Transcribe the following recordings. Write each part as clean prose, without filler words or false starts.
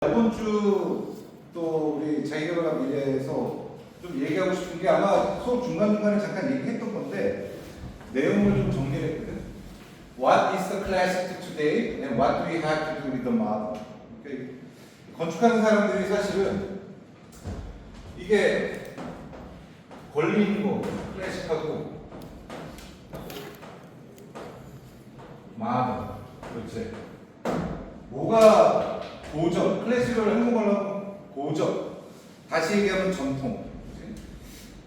이번 주 또 우리 자기개발과 미래에서 좀 얘기하고 싶은 게 아마 수업 중간중간에 잠깐 얘기했던 건데 내용을 좀 정리했거든. What is the classic today and what do we have to do with the modern? Okay. 건축하는 사람들이 사실은 이게 걸리는 거 클래식하고 modern 그렇지. 뭐가 고전, 클래식을 한국말로 하면 고전, 다시 얘기하면 전통. 그치?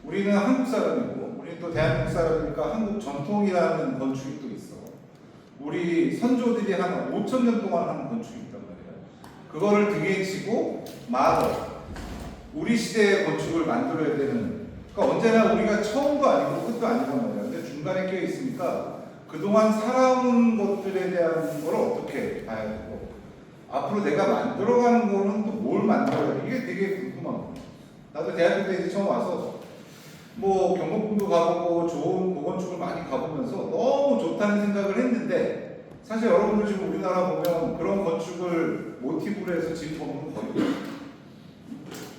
우리는 한국 사람이고, 우리는 또 대한민국 사람이니까 한국 전통이라는 건축이 또 있어. 우리 선조들이 한 5,000년 동안 한 건축이 있단 말이야. 그거를 등에 지고 마더, 우리 시대의 건축을 만들어야 되는. 그러니까 언제나 우리가 처음도 아니고 끝도 아니란 말이야. 근데 중간에 껴 있으니까 그동안 살아온 것들에 대한 걸 어떻게 봐야 되고. 앞으로 내가 만들어가는 거는 또 뭘 만들어야 돼? 이게 되게 궁금하고. 나도 대학교 때 이제 처음 와서 뭐 경복궁도 가보고 좋은 고건축을 많이 가보면서 너무 좋다는 생각을 했는데 사실 여러분들 지금 우리나라 보면 그런 건축을 모티브로 해서 지은 건물은 거의 없어요.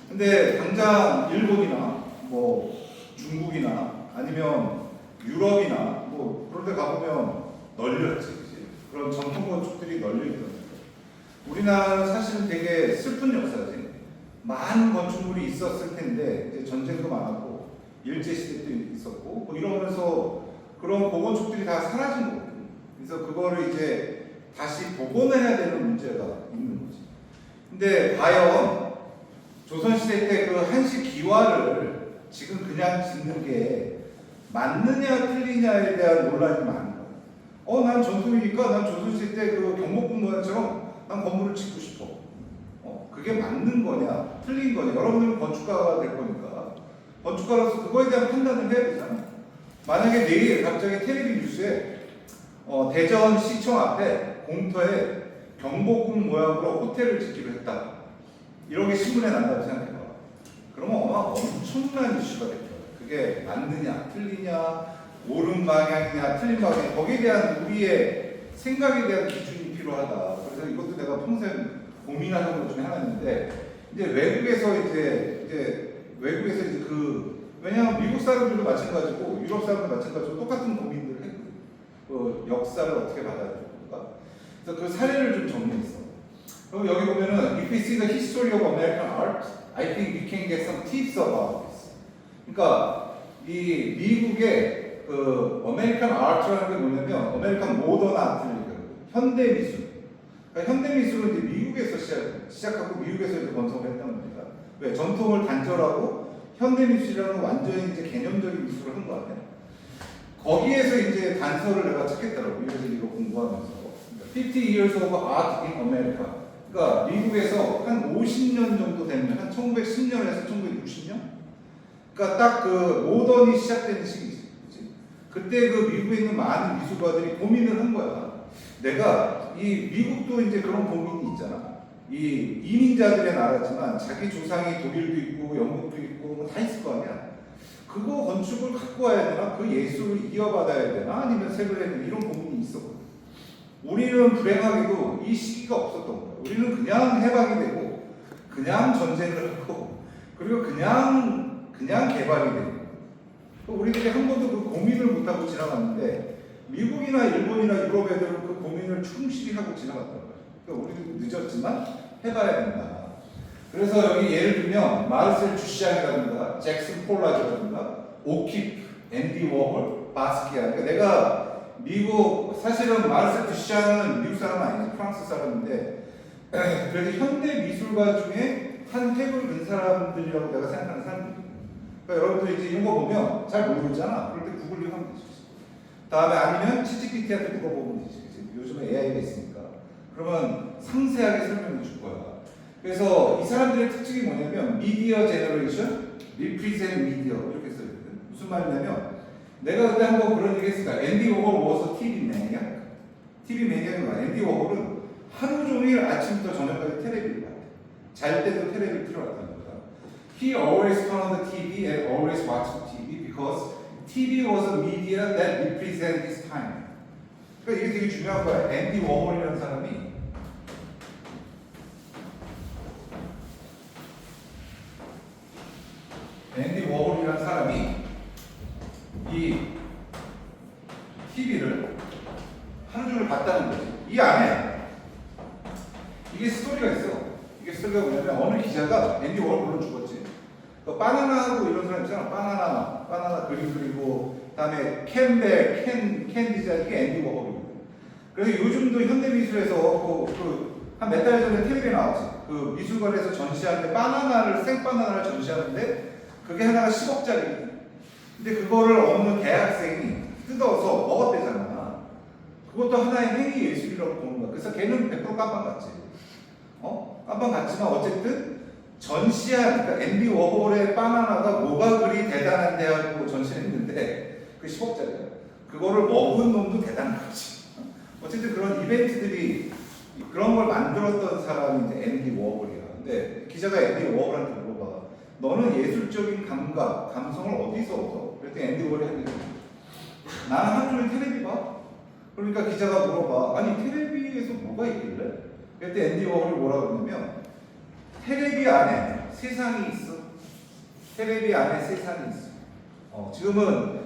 근데 당장 일본이나 뭐 중국이나 아니면 유럽이나 뭐 그런 데 가보면 널렸지. 그치? 그런 전통 건축들이 널려있거든요. 우리나라는 사실은 되게 슬픈 역사지. 많은 건축물이 있었을 텐데 이제 전쟁도 많았고 일제시대 때 있었고 뭐 이러면서 그런 고건축들이 다 사라진 거거든요. 그래서 그거를 이제 다시 복원해야 되는 문제가 있는 거지. 근데 과연 조선시대 때 그 한식 기와를 지금 그냥 짓는 게 맞느냐 틀리냐에 대한 논란이 많은 거예요. 난 전통이니까 난 조선시대 때 그 경복궁 모양처럼 난 건물을 짓고 싶어. 그게 맞는 거냐, 틀린 거냐. 여러분들은 건축가가 될 거니까 건축가로서 그거에 대한 판단을 해야 되잖아. 만약에 내일 갑자기 텔레비 뉴스에 대전시청 앞에 공터에 경복궁 모양으로 호텔을 짓기로 했다. 이런 게 신문에 난다고 생각해봐. 그러면 아마 엄청난 이슈가 될 거야. 그게 맞느냐, 틀리냐, 옳은 방향이냐, 틀린 방향. 거기에 대한 우리의 생각에 대한 기준이 필요하다. 그래서 이것도 내가 평생 고민하는 것 중에 하나인데, 이제 외국에서 이제 왜냐하면 미국 사람들도 마찬가지고 유럽 사람들도 마찬가지고 똑같은 고민들을 했거든요. 역사를 어떻게 받아야 될까? 그래서 그 사례를 좀 정리했어. 그럼 여기 보면은 if we see the history of American art, I think we can get some tips about this. 그러니까 이 미국의 그 아메리칸 아트라는 게 뭐냐면 아메리칸 모던 아트를 얘기하거든요. 현대 미술. 그러니까 현대 미술은 이제 미국에서 시작하고 미국에서 이제 건설을 했단 말이야. 왜? 전통을 단절하고 현대 미술이라는 완전히 이제 개념적인 미술을 한 거 아니야. 거기에서 이제 단서를 내가 찾겠더라고. 그래서 이거 공부하면서. 50 years of art in America. 그러니까 미국에서 한 50년 정도 되면 한 1910년에서 1960년? 그러니까 딱 그 모던이 시작되는 시기지. 그때 그 미국에 있는 많은 미술가들이 고민을 한 거야. 내가 이 미국도 이제 그런 고민이 있잖아. 이 이민자들의 나라지만 자기 조상이 독일도 있고 영국도 있고 뭐 다 있을 거 아니야. 그거 건축을 갖고 와야 되나? 그 예술을 이어받아야 되나? 아니면 색을 해야 되나? 이런 고민이 있었거든. 우리는 불행하게도 이 시기가 없었던 거야. 우리는 그냥 해방이 되고 그냥 전쟁을 하고 그리고 그냥 개발이 되고 우리들이 한 번도 그 고민을 못하고 지나갔는데 미국이나 일본이나 유럽 애들은 그 고민을 충실히 하고 지나갔단 말이야. 그러니까 우리도 늦었지만 해봐야 된다. 그래서 여기 예를 들면 마르셀 주시앙이라든가 잭슨 폴라즈라든가 오키프, 앤디 워홀, 바스키아. 그러니까 내가 미국 사실은 마르셀 주시앙은 미국 사람은 아니지 프랑스 사람인데 그래도 현대 미술가 중에 한 획을 근 사람들이라고 내가 생각하는 사람들이에요. 그러니까 여러분들 이제 이런 거 보면 잘 모르잖아. 그럴 때 구글링 하면 되지. 다음에 아니면 치치피티한테 물어보면 되지. 요즘에 AI가 있으니까. 그러면 상세하게 설명해 줄 거야. 그래서 이 사람들의 특징이 뭐냐면 미디어 제너레이션, 리프리젠 미디어 이렇게 써있거든. 무슨 말이냐면 내가 그때 한번 그런 얘기 했으니까 앤디 워홀 was TV 매니악. TV 매니악이 뭐야? 앤디 워홀은 하루 종일 아침부터 저녁까지 텔레비를 봐요. 잘 때도 텔레비를 틀어놨다는 거야. He always turned on the TV and always watched the TV because TV was a media that represented his time. 그러니까 이게 되게 중요한 거야. 앤디 워홀이라는 사람이 워홀이라는 사람이 이 TV를 하루 종일 봤다는 거지. 이 안에 이게 스토리가 있어. 이게 스토리가 뭐냐면 어느 기자가 앤디 워홀 물론 죽었지. 그 바나나하고 이런 사람 있잖아. 바나나 그림 그리고 그다음에 캔 디자인 이게 앤디 워홀이거든. 그래서 요즘도 현대미술에서 한 몇 달 전에 텔레비에 나왔지. 그 미술관에서 전시하는데 생바나나를 전시하는데 그게 하나가 10억짜리. 근데 그거를 어느 대학생이 뜯어서 먹었대잖아. 그것도 하나의 행위 예술이라고 보는 거야. 그래서 걔는 100% 깜빵 갔지. 깜빵 갔지만 어쨌든 전시한 그러니까 앤디 워홀의 바나나가 뭐가 그리 대단한데 하고 전시했는데 그 10억짜리야. 그거를 먹은 놈도 대단한 거지. 어쨌든 그런 이벤트들이 그런 걸 만들었던 사람이 이제 앤디 워홀이야. 근데 기자가 앤디 워홀한테 물어봐. 너는 예술적인 감각, 감성을 어디서 얻어? 그랬더니 앤디 워홀이 한 얘기. 나는 하루 종일 텔레비 봐. 그러니까 기자가 물어봐. 아니 텔레비에서 뭐가 있길래? 그때 앤디 워홀이 뭐라고 그러냐면 텔레비 안에 세상이 있어. 텔레비 안에 세상이 있어.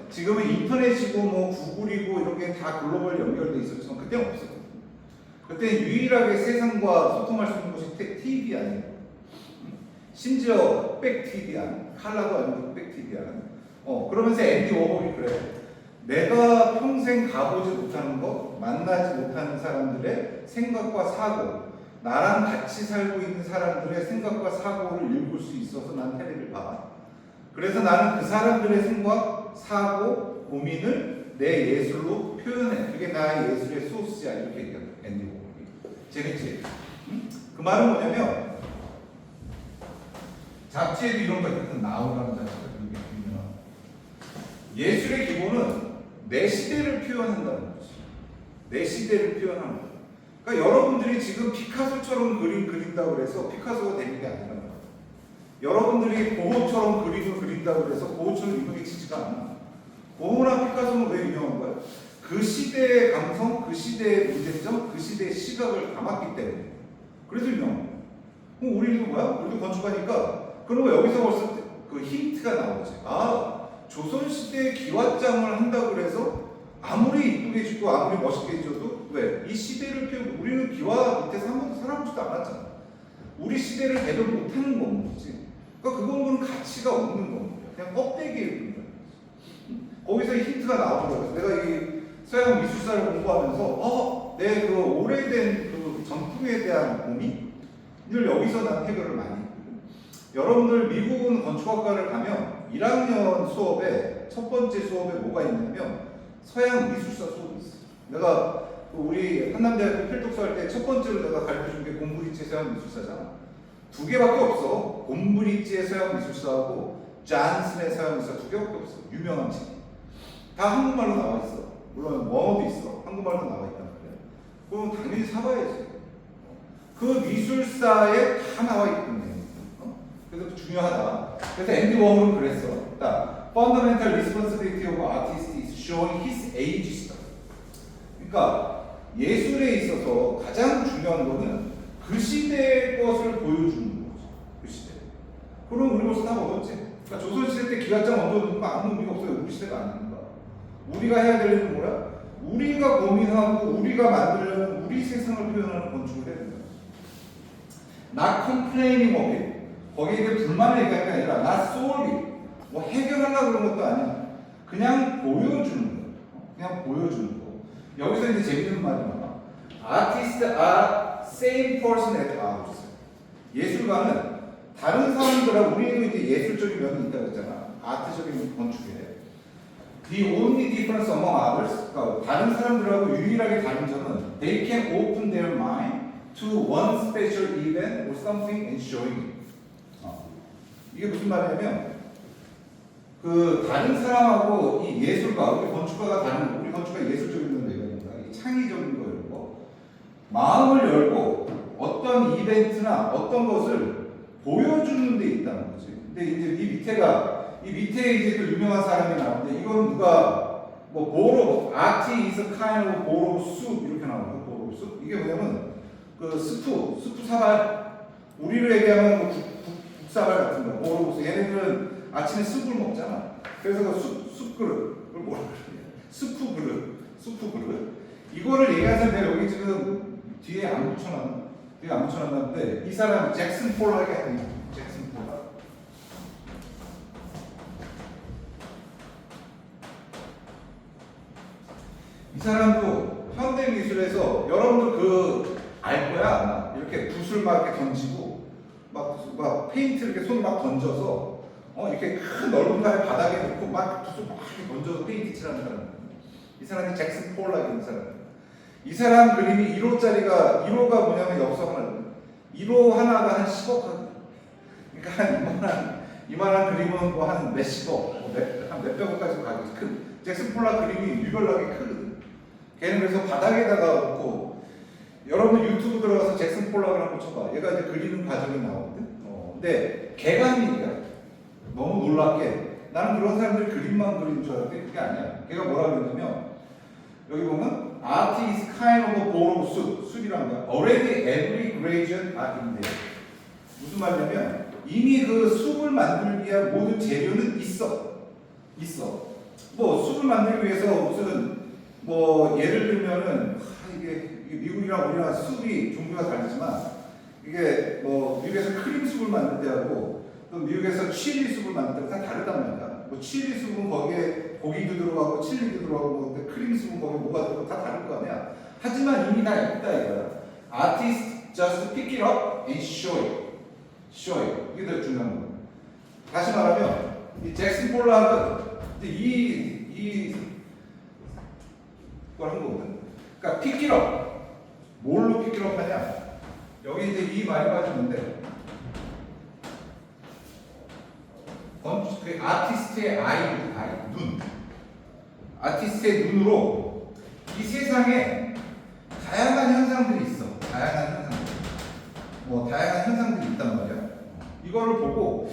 지금은 인터넷이고 뭐 구글이고 이런 게 다 글로벌 연결돼 있었지만 그때는 없었거든. 그때 유일하게 세상과 소통할 수 있는 곳이 TV 아니에요. 심지어 백 TV 안, 칼라도 아니고 백 TV 안. 그러면서 앤디 워홀이 그래. 내가 평생 가보지 못하는 것, 만나지 못하는 사람들의 생각과 사고, 나랑 같이 살고 있는 사람들의 생각과 사고를 읽을 수 있어서 난 텔레비를 봐. 그래서 나는 그 사람들의 생각, 사고, 고민을 내 예술로 표현해. 그게 나의 예술의 소스야. 이렇게 얘기하는 앤디 워홀이. 재밌지? 응? 그 말은 뭐냐면 잡지에도 이런 거 있거든. 나우라는 잡지가 되게 유명한. 예술의 기본은 내 시대를 표현한다는 거지. 내 시대를 표현하는 거야. 그러니까 여러분들이 지금 피카소처럼 그림 그린다고 해서 피카소가 되는 게 아니란 말이야. 여러분들이 고흐처럼 그림을 그린다고 해서 고흐처럼 유명해지지가 않아. 고흐나 피카소는 왜 유명한 거야? 그 시대의 감성, 그 시대의 문제점, 그 시대의 시각을 담았기 때문에. 그래서 유명한 거야. 그럼 우리도 뭐야? 우리도 건축하니까 그러면 여기서 벌써 그 힌트가 나오지. 조선시대의 기와장을 한다고 해서 아무리 이쁘게 짓고 아무리 멋있게 지어도 왜? 이 시대를 표현, 우리는 기와 밑에서 한 번도 살아보지도 않았잖아. 우리 시대를 대변 못하는 건물이지. 그러니까 그 건물은 가치가 없는 건물이야. 그냥 껍데기일 뿐이야. 거기서 힌트가 나오는 거야. 내가 이 서양 미술사를 공부하면서 내 그 오래된 그 전통에 대한 고민을 여기서 난 해결을 많이 했거든. 여러분들 미국은 건축학과를 가면 1학년 수업에 첫 번째 수업에 뭐가 있냐면 서양 미술사 수업이 있어. 내가 우리 한남대학교 필독서 할 때 첫 번째로 내가 가르쳐준 게 곰브리지의 서양 미술사잖아. 2개밖에 없어. 곰브리지의 서양 미술사하고 잔슨의 서양 미술사 2개밖에 없어. 유명한 책. 다 한국말로 나와 있어. 물론 원어도 있어. 한국말로 나와 있단 말이야. 그럼 당연히 사봐야지. 그 미술사에 다 나와 있거든요. 그래서 중요하다. 그래서 앤디 워홀은 그랬어. Fundamental responsibility of artist is showing his age stuff. 그러니까 예술에 있어서 가장 중요한 거는 그 시대의 것을 보여주는 거죠. 그 시대. 그럼 우리 벌써 다 먹었지. 그러니까 조선시대 때 기와장 얹어놓는 거 아무 의미가 없어요. 우리 시대가 아닙니다. 우리가 해야 될 일은 뭐야? 우리가 고민하고 우리가 만들려는 우리 세상을 표현하는 건축을 해야 된다. Not complaining of it. 거기에 대해 불만을 얘기할 게 아니라 not solve it. 뭐 해결하려고 그런 것도 아니야. 그냥 보여주는 거. 그냥 보여주는 거. 여기서 이제 재밌는 말이 많아. Artists are same person at art. 예술가는 다른 사람들하고 우리도 이제 예술적인 면이 있다고 했잖아. 아트적인 건축에. The only difference among others. 그러니까 다른 사람들하고 유일하게 다른 점은 they can open their mind to one special event or something and showing it. 이게 무슨 말이냐면 그 다른 사람하고 이 예술가, 우리 건축가가 다른, 우리 건축가 예술적인 면도 얘기합니다. 이 창의적인 거 이런 거 마음을 열고 어떤 이벤트나 어떤 것을 보여주는 데 있다는 거지. 근데 이제 이 밑에 이제 또 유명한 사람이 나오는데 이건 누가 뭐 보로 아티 is a kind of 보로 숲 이렇게 나오거든. 보로 숲 이게 뭐냐면 그 스프 사발 우리로 얘기하면 국사발 같은 거 보로 숲 얘네들은 아침에 숲을 먹잖아. 그래서 그 숲 그릇, 그걸 뭐라 그러냐? 수프 그릇. 이거를 얘기하는 데 여기 지금 뒤에 안 붙여놨는데 이 사람 잭슨 폴락이 하는 잭슨 폴락. 이 사람도 현대 미술에서 여러분들 알 거야 아마 이렇게 붓을 막 이렇게 던지고 막 페인트 이렇게 손 막 던져서 이렇게 큰 넓은 바닥에 놓고 막 붓을 막 이렇게 던져서 페인트 칠하는 사람. 이 사람이 잭슨 폴락이라는 사람. 이 사람 그림이 1호짜리가 1호가 뭐냐면 엽서 하나 1호 하나가 한 10억 하거든. 그러니까 한 이만한 그림은 뭐 한 몇십억, 한 몇백억까지 가격이 큰 잭슨 폴락 그림이 유별나게 크거든. 걔는 그래서 바닥에다가 놓고 여러분 유튜브 들어가서 잭슨 폴락을 한번 쳐봐. 얘가 이제 그리는 과정이 나오거든. 근데 개간이야. 너무 놀랍게 나는 그런 사람들이 그림만 그리는 줄 알았는데 그게 아니야. 걔가 뭐라 그랬냐면 여기 보면 Art is kind of a bowl of soup. 숲이란 거야. Already every gradient are in there. 무슨 말이냐면 이미 그 숲을 만들기 위한 모든 재료는 있어. 뭐 숲을 만들기 위해서 무슨 뭐 예를 들면은 이게 미국이랑 우리나라 숲이 종류가 다르지만 이게 뭐 미국에서 크림 숲을 만들 때하고 또 미국에서 칠리 숲을 만들 때 다 다르단 말이야. 뭐 칠리 숲은 거기에 고기도 들어가고 칠리도 들어가고 뭐 크림 숲은 거기에 뭐가 들어가고 다 다를 거 아니야. 하지만 이미 다 있다 이거야. Artist just pick it up and show it. 이게 더 중요한 거야. 다시 말하면 이 잭슨 폴락은 이 걸 한 거거든. 그러니까 pick it up. 뭘로 pick it up 하냐? 여기 이제 이 말이 빠지는데 그 아티스트의 눈. 아티스트의 눈으로 이 세상에 다양한 현상들이 있어. 다양한 현상들이 있단 말이야. 이거를 보고,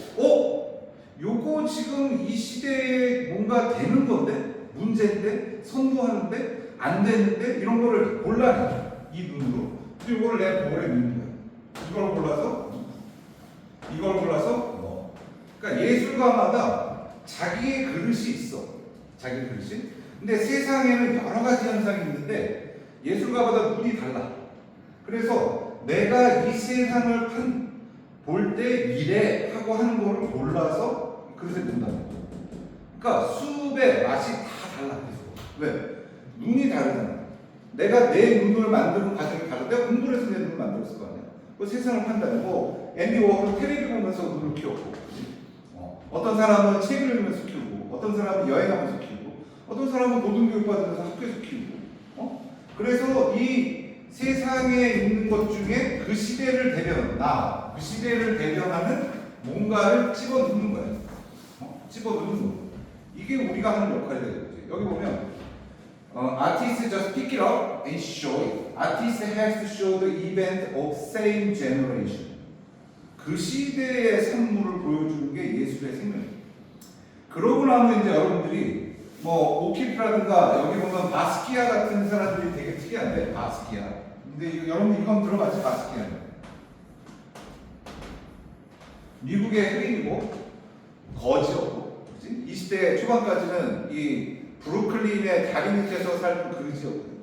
요거 지금 이 시대에 뭔가 되는 건데, 문제인데, 선도하는데, 안 되는데, 이런 거를 골라내. 이 눈으로. 이거를 내가 볼에 넣는 거야. 이걸 골라서 그러니까 예술가마다 자기의 그릇이 있어. 자기 그릇이. 근데 세상에는 여러 가지 현상이 있는데 예술가마다 눈이 달라. 그래서 내가 이 세상을 볼 때 미래 하고 하는 거를 골라서 그릇에 넣는다는 거야. 그러니까 숲의 맛이 다 달라. 왜? 눈이 다르잖아. 내가 내 눈을 만드는 과정이 다르다. 내가 공부를 해서 내 눈을 만들었을 거 아니야. 그 세상을 판단하고 앤디 워홀은 텔레비 보면서 눈을 키웠고 어떤 사람은 책을 읽으면서 키우고 어떤 사람은 여행하면서 키우고 어떤 사람은 고등교육 받으면서 학교에서 키우고 그래서 이 세상에 있는 것 중에 그 시대를 그 시대를 대변하는 뭔가를 집어넣는 거예요. 집어넣는 거. 이게 우리가 하는 역할이 되겠지. 여기 보면 artist just pick it up and show it. Artist has to show the event of same generation. 그 시대의 산물을 보여주는 게 예술의 생명이에요. 그러고 나면 이제 여러분들이 뭐 오키프라든가 여기 보면 바스키아 같은 사람들이 되게 특이한데 바스키아. 근데 여러분 이건 들어봤지 바스키아. 미국의 흑인이고 거지였고, 그렇지? 20대 초반까지는 이 브루클린의 다리 밑에서 살던 그지였거든.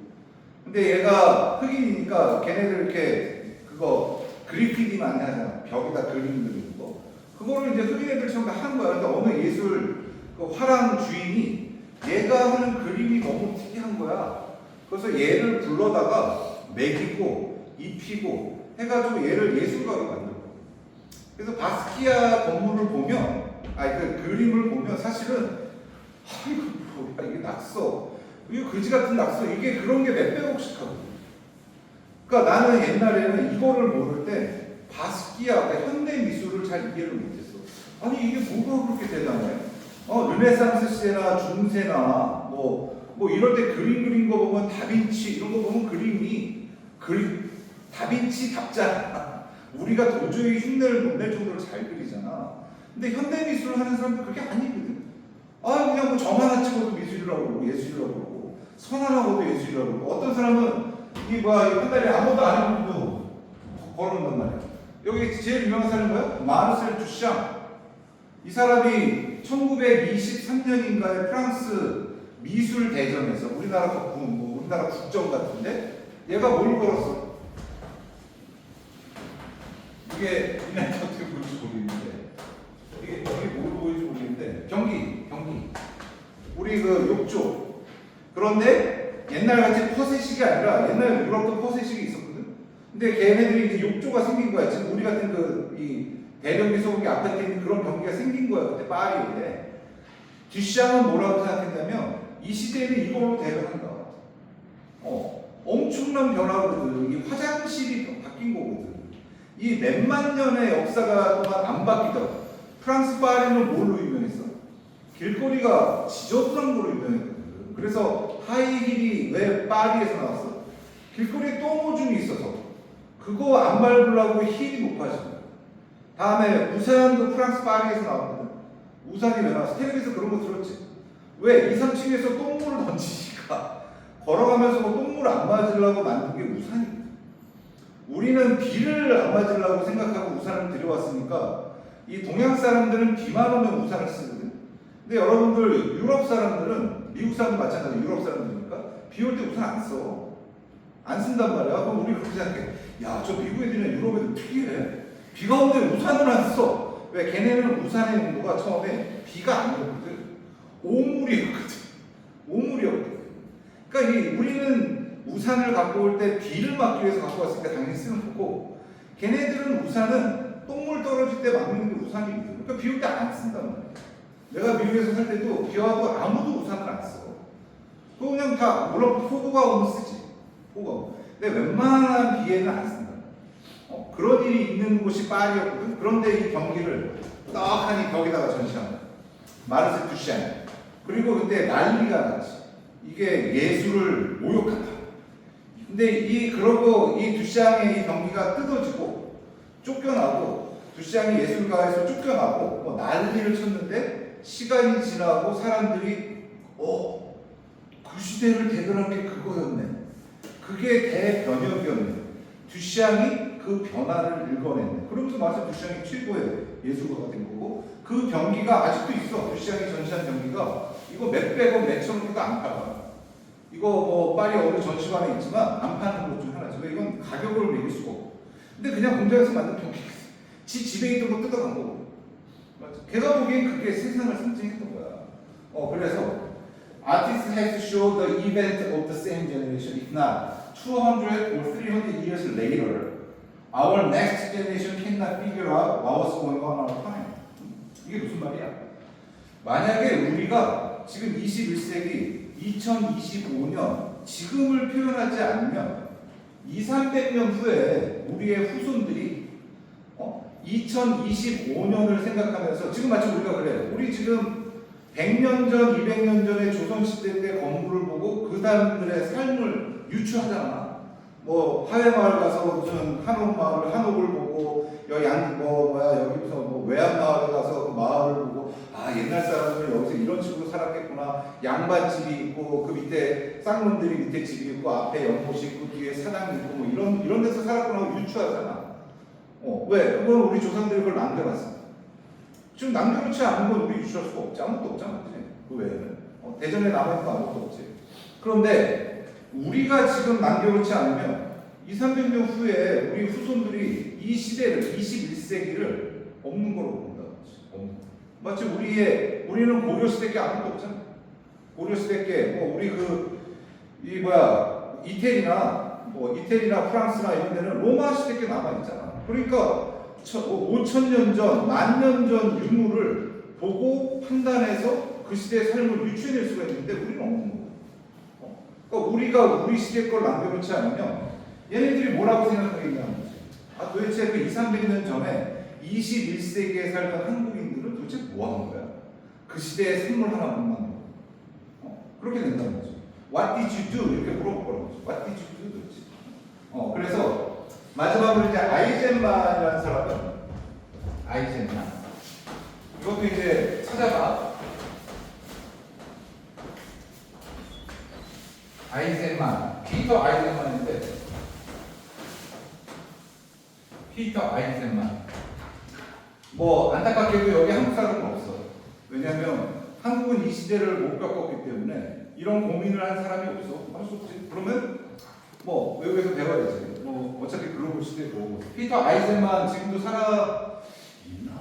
근데 얘가 흑인이니까 걔네들 이렇게 그거 그래피티 많이 하잖아. 벽에다 그림 그리는 거. 그거를 이제 흑인 애들처럼 다 하는 거야. 근데 어느 예술 그 화廊 주인이 얘가 하는 그림이 너무 특이한 거야. 그래서 얘를 불러다가 먹이고 입히고 해가지고 얘를 예술가로 만들고. 그래서 바스키아 건물을 보면, 그 그림을 보면 사실은 이거 뭐야 이게 낙서, 이거 그지 같은 낙서, 이게 그런 게 몇백억씩 하거든. 그러니까 나는 옛날에는 이거를 모를 때 바스키아, 그러니까 현대 미술을 잘 이해를 못했어. 아니 이게 뭐가 그렇게 대단해? 르네상스 시대나 중세나 뭐 이럴 때 그림 그린 거 보면 다빈치 이런 거 보면 그림이 다빈치답잖아. 우리가 도저히 흉내를 못 낼 정도로 잘 그리잖아. 근데 현대 미술을 하는 사람들 그게 아니거든. 그냥 뭐 점 하나 찍어도 미술이라고 그러고 예술이라고 그러고 선 하나 봐도 예술이라고 그러고 어떤 사람은 이 한 달에 아무것도 안 해도 걸어놓는단 말이야. 여기 제일 유명한 사람은 뭐야? 마르셀 듀샹. 이 사람이 1923년인가에 프랑스 미술 대전에서 우리나라 국정 같은데 얘가 뭘 걸었어? 이게 어떻게 보일지 모르겠는데 이게 뭘 보일지 모르겠는데 경기 우리 그 욕조. 그런데 옛날같이 퍼세식이 아니라 옛날 유럽도 퍼세식이 있었거든. 근데 걔네들이 이제 욕조가 생긴 거야. 지금 우리 같은 이 대변기 소고기 아파트에 있는 그런 경기가 생긴 거야. 그때 파리에. 듀샹은 뭐라고 생각했냐면 이 시대는 이걸로 대변한다. 엄청난 변화거든. 이 화장실이 바뀐 거거든. 이 몇만 년의 역사가 동안 안 바뀌던 프랑스 파리는 뭘로 유명했어? 길거리가 지저분한 걸로 유명했거든. 그래서 하이힐이 왜 파리에서 나왔어? 길거리에 똥오줌이 있어서 그거 안 밟으려고 힐이 높아진 거야. 다음에 우산도 프랑스 파리에서 나왔거든. 우산이 왜 나왔어? 텔레비에서 그런 거 들었지? 왜? 2, 3층에서 똥물을 던지니까 걸어가면서 똥물 안 맞으려고 만든 게 우산이거든. 우리는 비를 안 맞으려고 생각하고 우산을 들여왔으니까 이 동양 사람들은 비만 오면 우산을 쓰거든. 근데 여러분들 유럽 사람들은 미국 사람도 마찬가지 유럽 사람들이니까 비 올 때 우산 안 써. 안 쓴단 말이야. 그럼 우리 그렇게 생각해. 야, 저 미국 애들이나 유럽 애들 특이해. 비가 오는데 우산을 안 써. 왜? 걔네는 우산의 온도가 처음에 비가 아니었거든. 오물이었거든. 그러니까 우리는 우산을 갖고 올 때 비를 막기 위해서 갖고 왔으니까 당연히 쓰는 거고 걔네들은 우산은 똥물 떨어질 때 막는 게 우산이거든. 그러니까 비 올 때 안 쓴단 말이야. 내가 미국에서 살 때도 비 와도 아무도 우산을 안 써. 그냥 다 물론 폭우가 오면 쓰지. 근데 웬만한 비에는 안 쓴다. 그런 일이 있는 곳이 파리였거든. 그런데 이 경기를 떡하니 벽에다가 전시한 거야. 마르세 듀샹. 그리고 그때 난리가 났지. 이게 예술을 모욕한다. 근데 그러고 이 듀샹의 이 경기가 뜯어지고 쫓겨나고 듀샹이 예술가에서 쫓겨나고 난리를 쳤는데 시간이 지나고 사람들이 그 시대를 대변한 게 그거였네. 그게 대변혁이었네. 듀샹이 그 변화를 읽어냈네. 그러면서 마르세 듀샹이 최고의 예술가가 된 거고 그 경기가 아직도 있어. 듀샹이 전시한 경기가 이거 몇백원 몇천원도 안 팔아. 이거 파리 어느 전시관에 있지만 안 파는 것 중 하나죠. 이건 가격을 매길 수가 없고. 근데 그냥 공장에서 만든 경기가 있어. 지 집에 있던 거 뜯어간 거고. 맞죠? 걔가 보기엔 그게 세상을 상징했던 거야. 그래서 Artists has shown the event of the same generation, if not 200 or 300 years later, our next generation cannot figure out what was going on our time. 이게 무슨 말이야? 만약에 우리가 지금 21세기 2025년 지금을 표현하지 않으면 200~300년 후에 우리의 후손들이 2025년을 생각하면서 지금 마치 우리가 그래요. 우리 지금 100년 전, 200년 전에 조선시대 때 건물을 보고 그 사람들의 삶을 유추하잖아. 하회마을 가서 무슨 한옥마을, 한옥을 보고, 여기서 외암마을에 가서 그 마을을 보고, 옛날 사람들은 여기서 이런 식으로 살았겠구나. 양반집이 있고, 그 밑에 쌍문들이 밑에 집이 있고, 앞에 연못이 있고, 뒤에 사당이 있고, 이런 데서 살았구나 하고 유추하잖아. 왜? 그건 우리 조상들이 그걸 남겨놨어. 지금 남겨놓지 않은 건 우리 유추할 수가 없지. 아무것도 없잖아. 그 외에는. 대전에 남아있는 거 아무것도 없지. 그런데 우리가 지금 남겨놓지 않으면 200~300년 후에 우리 후손들이 이 시대를, 21세기를 없는 걸로 본다. 마치 우리는 고려시대 게 아무것도 없잖아. 고려시대 게, 우리 이태리나 프랑스나 이런 데는 로마 시대 게 남아있잖아. 그러니까 5,000년 전, 10,000년 전 유물을 보고 판단해서 그 시대의 삶을 유추해낼 수가 있는데 우리는 없는 거야. 그러니까 우리가 우리 시대 걸 남겨놓지 않으면 얘네들이 뭐라고 생각하겠냐는 거지. 도대체 그 200~300년 전에 21세기에 살던 한국인들은 도대체 뭐 하는 거야? 그 시대의 선물 하나 못 만들어. 그렇게 된다는 거죠. What did you do? 이렇게 물어볼 거라는 거죠. What did you do? 도대체. 그래서 마지막으로 이제 아이젠만이라는 사람은 아이젠만. 이것도 이제 찾아봐. 아이젠만. 피터 아이젠만인데. 피터 아이젠만. 안타깝게도 여기 한국 사람은 없어. 왜냐하면 한국은 이 시대를 못 겪었기 때문에 이런 고민을 한 사람이 없어. 할 수 없지. 그러면 뭐 외국에서 배워야지. 뭐 어차피 글로벌 시대고. 피터 아이젠만 지금도 살아 있나?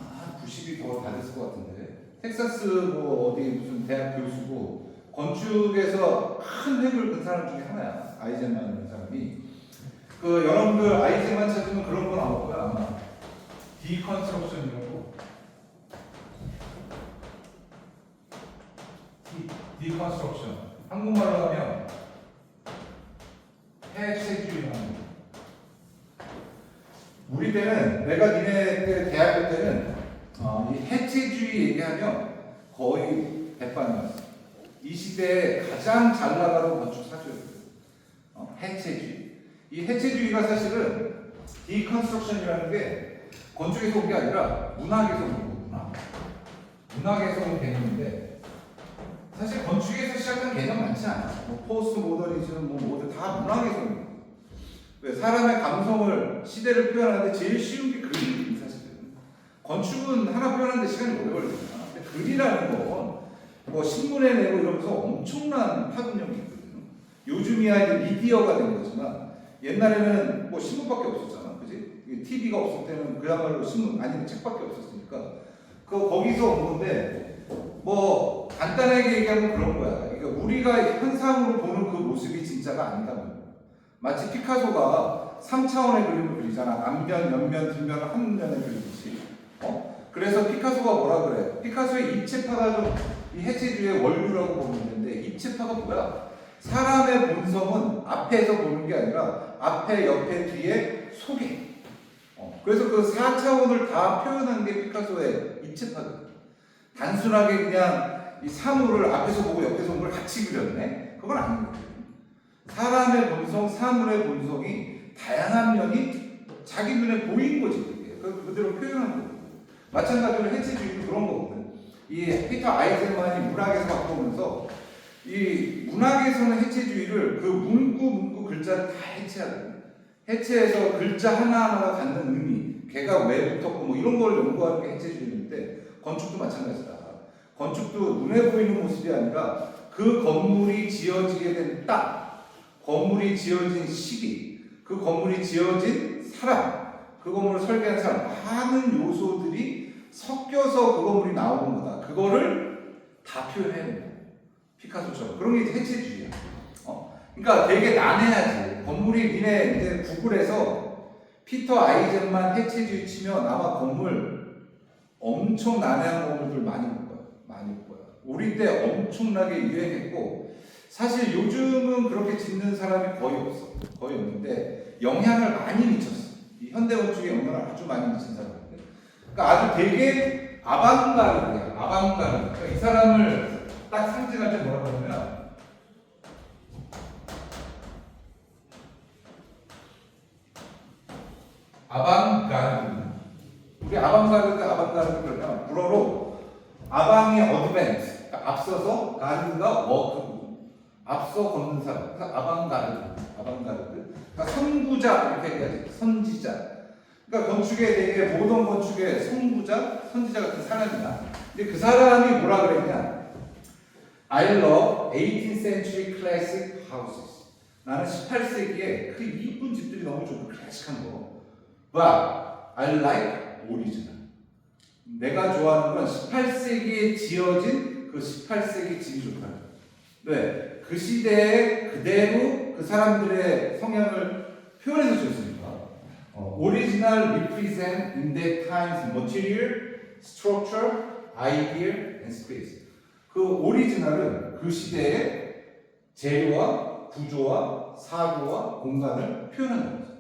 90이 더 됐을 것 같은데. 텍사스 뭐 어디 무슨 대학 교수고 건축에서 큰 획을 그 사람 중에 하나야. 아이젠만이라는 사람이. 그 여러분들 아이젠만 찾으면 그런 거 나올 거야 아마. 디컨스트럭션이라고. 디컨스트럭션. 한국말로 하면 해체주의라는 거. 우리 때는 내가 니네 때 대학교 때는 이 해체주의 얘기하면 거의 대판이었어. 이 시대에 가장 잘 나가는 건축 사주였어요. 해체주의. 이 해체주의가 사실은 디컨스트럭션이라는 게 건축에서 온 게 아니라 문학에서 온 거구나. 문학에서 온 개념인데 사실 건축에서 시작한 개념 많지 않아. 뭐 포스트 모더니즘 뭐 모두 다 문학에서 온 거야. 왜 사람의 감성을 시대를 표현하는데 제일 쉬운 게 글이 사실은. 건축은 하나 표현하는데 시간이 오래 걸리잖아. 근데 글이라는 건 뭐 신문에 내고 이러면서 엄청난 파급력이 있거든요. 요즘이야 이제 미디어가 된 거지만 옛날에는 뭐 신문밖에 없었잖아, 그지? TV가 없을 때는 그야말로 신문 아니면 책밖에 없었으니까 거기서 온 건데 뭐 간단하게 얘기하면 그런 거야. 그러니까 우리가 현상으로 보는 그 모습이 진짜가 아니다는. 마치 피카소가 3차원의 그림을 그리잖아. 앞면, 옆면, 뒷면을 한 면에 그리듯이. 그래서 피카소가 뭐라 그래? 피카소의 입체파가 좀 이 해체주의의 원류라고 보면 되는데 입체파가 뭐야? 사람의 본성은 앞에서 보는 게 아니라 앞에, 옆에, 뒤에, 속에. 그래서 그 4차원을 다 표현한 게 피카소의 입체파거든. 단순하게 그냥 이 사물을 앞에서 보고 옆에서 본 걸 같이 그렸네? 그건 아니거든. 사람의 본성, 사물의 본성이 다양한 면이 자기 눈에 보인 거지. 그게. 그대로 표현한 거거든. 마찬가지로 해체주의도 그런 거거든. 이 피터 아이젠만이 문학에서 바꾸면서 이 문학에서는 해체주의를 그 문구 글자를 다 해체하거든. 해체해서 글자 하나하나가 갖는 의미, 걔가 왜 붙었고 뭐 이런 걸 연구하는 게 해체주의인데 건축도 마찬가지다. 건축도 눈에 보이는 모습이 아니라 그 건물이 지어지게 된 땅, 건물이 지어진 시기, 그 건물이 지어진 사람, 그 건물을 설계한 사람, 많은 요소들이 섞여서 그 건물이 나오는 거다. 그거를 다 표현해야 된다. 피카소처럼. 그런 게 이제 해체주의야. 그러니까 되게 난해하지. 건물이 니네 이제 구글에서 피터 아이젠만 해체주의 치면 아마 건물 엄청 난해한 건물들 많이 볼 거야. 많이 볼 거야. 우리 때 엄청나게 유행했고 사실 요즘은 그렇게 짓는 사람이 거의 없어. 거의 없는데 영향을 많이 미쳤어. 이 현대 건축에 영향을 아주 많이 미친 사람인데. 그러니까 아주 되게 아방가르드야. 아방가르드. 그러니까 이 사람을 딱 상징할 때 뭐라고 하냐면 아방가르드. 우리 아방가르드 그러면 불어로 아방이 어드밴스. 그러니까 앞서서 가르드가 워크고 앞서 걷는 사람. 그래서 아방가르드. 그러니까 선구자 이렇게 얘기하지. 선지자. 그러니까 건축에 되게 모던 건축의 선구자, 선지자 같은 사람이야. 근데 그 사람이 뭐라 그랬냐? I love 18th century classic houses. 나는 18세기에 그 이쁜 집들이 너무 좋고 클래식한 거. But I like original. 내가 좋아하는 건 18세기에 지어진 그 18세기 집이 좋다. 왜? 그 시대에 그대로 그 사람들의 성향을 표현해서 줬으니까. Original represent in that time's material, structure, idea, and space. 그 오리지널은 그 시대의 재료와 구조와 사고와 공간을 표현하는 거죠.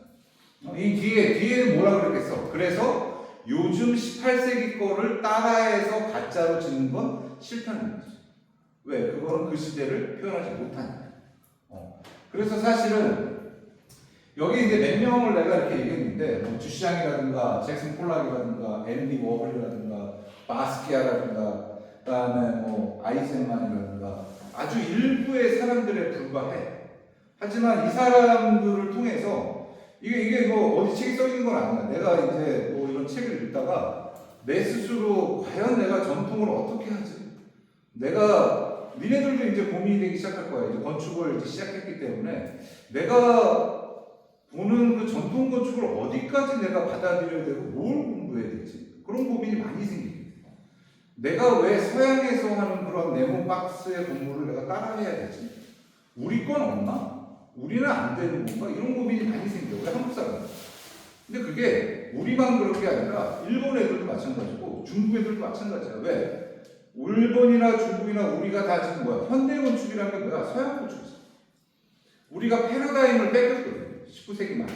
이 뒤에는 뭐라 그랬겠어? 그래서 요즘 18세기 거를 따라해서 가짜로 짓는 건 싫다는 거죠. 왜? 그거는 그 시대를 표현하지 못하니까. 그래서 사실은 여기 이제 몇 명을 내가 이렇게 얘기했는데 뭐 주시장이라든가 잭슨 폴락이라든가 앤디 워홀이라든가 바스키아라든가 그다음에 뭐 아이젠만이라든가 아주 일부의 사람들에 불과해. 하지만 이 사람들을 통해서 이게 뭐 어디 책에 써 있는 건 아니야. 내가 이제 뭐 이런 책을 읽다가 내 스스로 과연 내가 전통을 어떻게 하지? 내가 니네들도 이제 고민이 되기 시작할 거야. 이제 건축을 이제 시작했기 때문에 내가 보는 그 전통 건축을 어디까지 내가 받아들여야 되고 뭘 공부해야 되지? 그런 고민이 많이 생깁니다. 내가 왜 서양에서 하는 그런 네모 박스의 건물을 내가 따라해야 되지? 우리 건 없나? 우리는 안 되는 건가? 이런 고민이 많이 생겨요. 우리 한국 사람. 근데 그게 우리만 그런 게 아니라 일본 애들도 마찬가지고 중국 애들도 마찬가지야. 왜? 일본이나 중국이나 우리가 다 지금 뭐야? 현대 건축이라는 게 뭐야? 서양 건축이죠. 우리가 패러다임을 뺏겼거든요. 19세기 말에.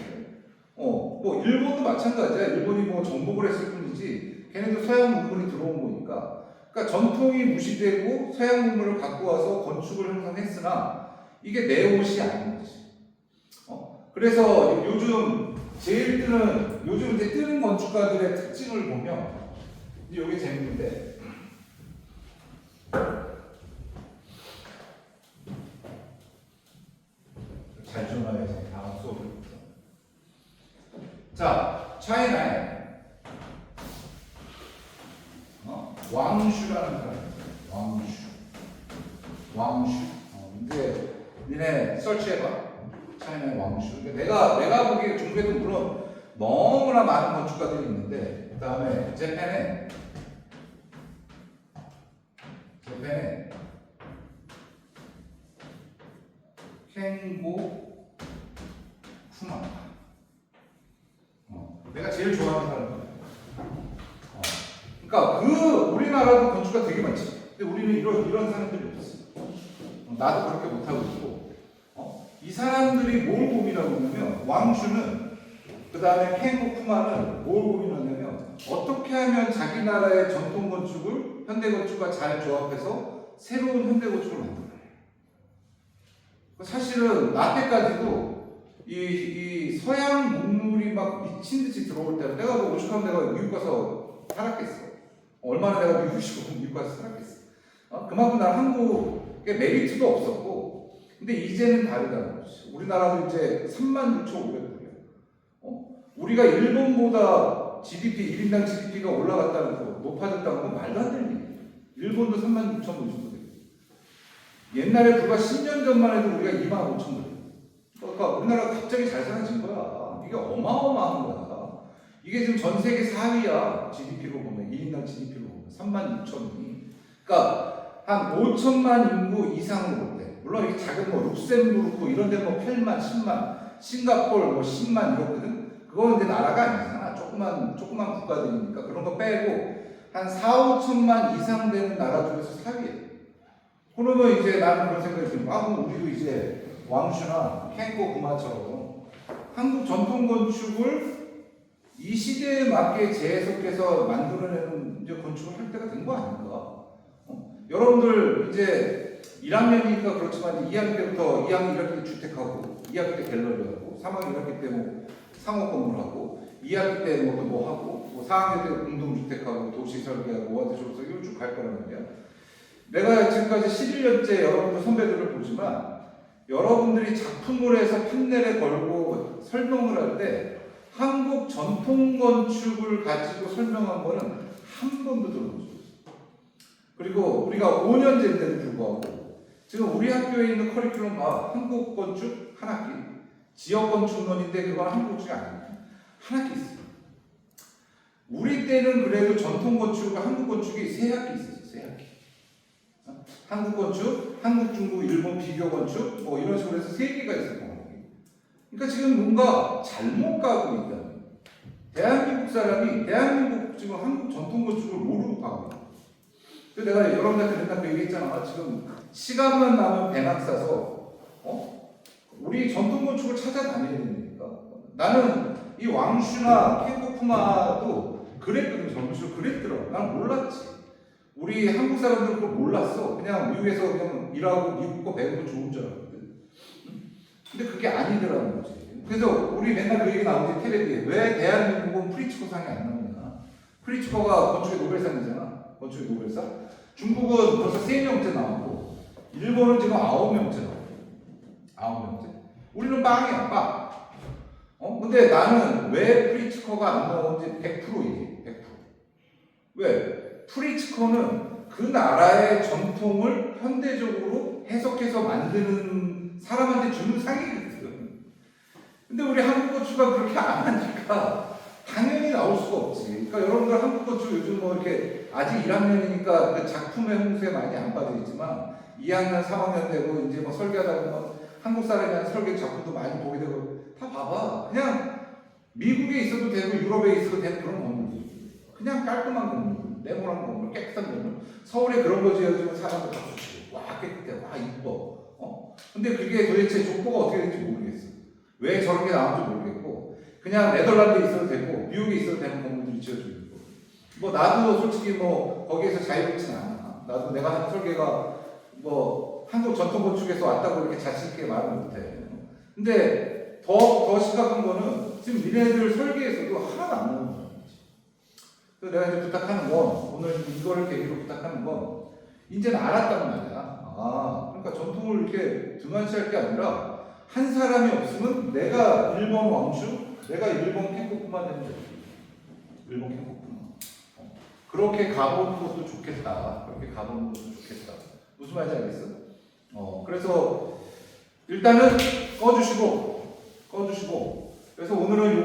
뭐 일본도 마찬가지야. 일본이 뭐 정복을 했을 뿐이지 걔네도 서양 문물이 들어온 거니까. 그러니까 전통이 무시되고 서양 문물을 갖고 와서 건축을 형성했으나 이게 내 옷이 아닌 거지. 그래서 요즘 요즘 이제 뜨는 건축가들의 특징을 보면 이제 이게 재밌는데. 잘 전화해서 다음 수업을 보자. 자, 차이나에 왕슈라는 사람이 있어요. 왕슈. 이제 니네 설치해봐. 차이나의 왕슈. 내가 보기에 중국에도 물론 너무나 많은 건축가들이 있는데, 그 다음에 재팬에 켄고 쿠마. 내가 제일 좋아하는 사람이야. 그러니까 우리나라도 건축가 되게 많지. 근데 우리는 이런 사람들이 없어. 나도 그렇게 못하고 있고. 이 사람들이 뭘 고민하고 있냐면 왕슈는 그 다음에 켄고 쿠마는 뭘 고민하냐면 어떻게 하면 자기 나라의 전통 건축을 현대 건축과 잘 조합해서 새로운 현대 건축을 만들어요. 사실은 나 때까지도 이 서양 문물이 막 미친 듯이 들어올 때 내가 뭐 오죽하면 내가 미국 가서 살았겠어. 얼마나 내가 미국 가서 살았겠어. 그만큼 난 한국에 메리트도 없었고, 근데 이제는 다르다는 거지. 우리나라도 이제 36,500불이야. 우리가 일본보다 GDP, 1인당 GDP가 올라갔다는 거, 높아졌다는 건 말도 안 되는 얘기야. 일본도 36,500불 정도 돼. 옛날에 불과 10년 전만 해도 우리가 25,000불. 그러니까 우리나라가 갑자기 잘 살아진 거야. 이게 어마어마한 거야. 이게 지금 전 세계 4위야. GDP로 보면, 1인당 GDP로 보면 36,000이. 그러니까 한 5천만 인구 이상으로 볼 때, 물론 이게 작은 뭐 룩셈부르크 이런 데 뭐 8만, 10만, 싱가포르 뭐 10만 이렇거든. 그거는 이제 나라가 아니잖아. 조그만 국가들이니까 그런 거 빼고 한 4, 5천만 이상 되는 나라 중에서 4위야. 그러면 이제 나는 그런 생각이 들면, 그럼 우리도 이제 왕슈나 켄고 구마처럼 한국 전통 건축을 이 시대에 맞게 재해석해서 만들어내는 이제 건축을 할 때가 된 거 아닌가? 여러분들 이제 1학년이니까 그렇지만 2학년 때부터 2학년 1학기 때 주택하고, 2학기 때 갤러리하고, 3학년 1학기 때 뭐 상업 건물하고, 2학기 때 뭐 하고, 뭐 4학년 때 공동주택하고, 도시 설계하고, 원대 조서 이걸 쭉 갈 거란 말이야. 내가 지금까지 11년째 여러분들 선배들을 보지만 여러분들이 작품을 해서 판넬에 걸고 설명을 할 때 한국 전통 건축을 가지고 설명한 거는 한 번도 들어본 적 없어요. 그리고 우리가 5년제인데도 불구하고 지금 우리 학교에 있는 커리큘럼 봐. 한국 건축 한 학기, 지역 건축론인데 그건 한국 건축이 아닙니다. 한 학기 있어요. 우리 때는 그래도 전통 건축과 한국 건축이 3학기 있었어요. 3학기. 한국 건축, 한국, 중국, 일본 비교 건축 뭐 이런 식으로 해서 3개가 있었던 거예요. 그러니까 지금 뭔가 잘못 가고 있다. 대한민국 사람이 대한민국 지금 한국 전통 건축을 모르고 가고 있다. 그래서 내가 여러분한테 맨날 그 얘기했잖아. 지금 시간만 나면 배낭 싸서 우리 전통 건축을 찾아다녀야 되니까. 나는 이 왕슈나 켄고쿠마도 그랬거든. 전문식으로 그랬더라고. 난 몰랐지. 우리 한국 사람들은 그걸 몰랐어. 그냥 미국에서 그냥 일하고 미국 거 배우고 좋은 줄 알았거든. 근데 그게 아니더라는 거지. 그래서 우리 맨날 그 얘기 나오지, 텔레비에. 왜 대한민국은 프리츠커상이 안 나오냐. 프리츠커가 건축의 노벨상이잖아. 건축의 노벨상. 중국은 벌써 3명째 나오고, 일본은 지금 9명째 나오고. 9명째. 우리는 빵이야, 빵. 근데 나는 왜 프리츠커가 안 나오는지 100% 얘기해. 100%. 왜? 프리츠커는 그 나라의 전통을 현대적으로 해석해서 만드는 사람한테 주는 상이거든. 근데 우리 한국 고추가 그렇게 안 하니까 당연히 나올 수가 없지. 그러니까 여러분들 한국 고추 요즘 뭐 이렇게 아직 1학년이니까 그 작품의 홍수에 많이 안 빠져 있지만 2학년, 3학년 되고 이제 뭐 설계하다 보면 한국 사람이 한 설계 작품도 많이 보게 되고 다 봐봐. 그냥 미국에 있어도 되고 유럽에 있어도 되는 그런 건물들. 그냥 깔끔한 건물, 네모난 건물, 깨끗한 건물. 서울에 그런 거 지어주면 사람들 박수 치고 와 깨끗해, 와 이뻐. 근데 그게 도대체 족보가 어떻게 되는지 모르겠어. 왜 저런 게 나오는지 모르겠고 그냥 네덜란드에 있어도 되고 미국에 있어도 되는 건물들이 지어지고 있고 뭐 나도 솔직히 뭐 거기에서 자유롭진 않아. 나도 내가 하는 설계가 뭐 한국 전통 건축에서 왔다고 이렇게 자신 있게 말을 못해. 근데 더 심각한 거는 지금 니네들 설계에서도 하나도 안 나오는 거야. 그래서 내가 이제 부탁하는 건 오늘 이거를 계기로 부탁하는 건 이제는 알았단 말이야. 아 그러니까 전통을 이렇게 등한시할 게 아니라 한 사람이 없으면 내가 일본 왕주, 내가 일본 kenkoku만 되면 돼. 일본 kenkoku만. 그렇게 가보는 것도 좋겠다. 그렇게 가보는 것도 좋겠다. 무슨 말인지 알겠어? 그래서 일단은 꺼주시고 그래서 오늘은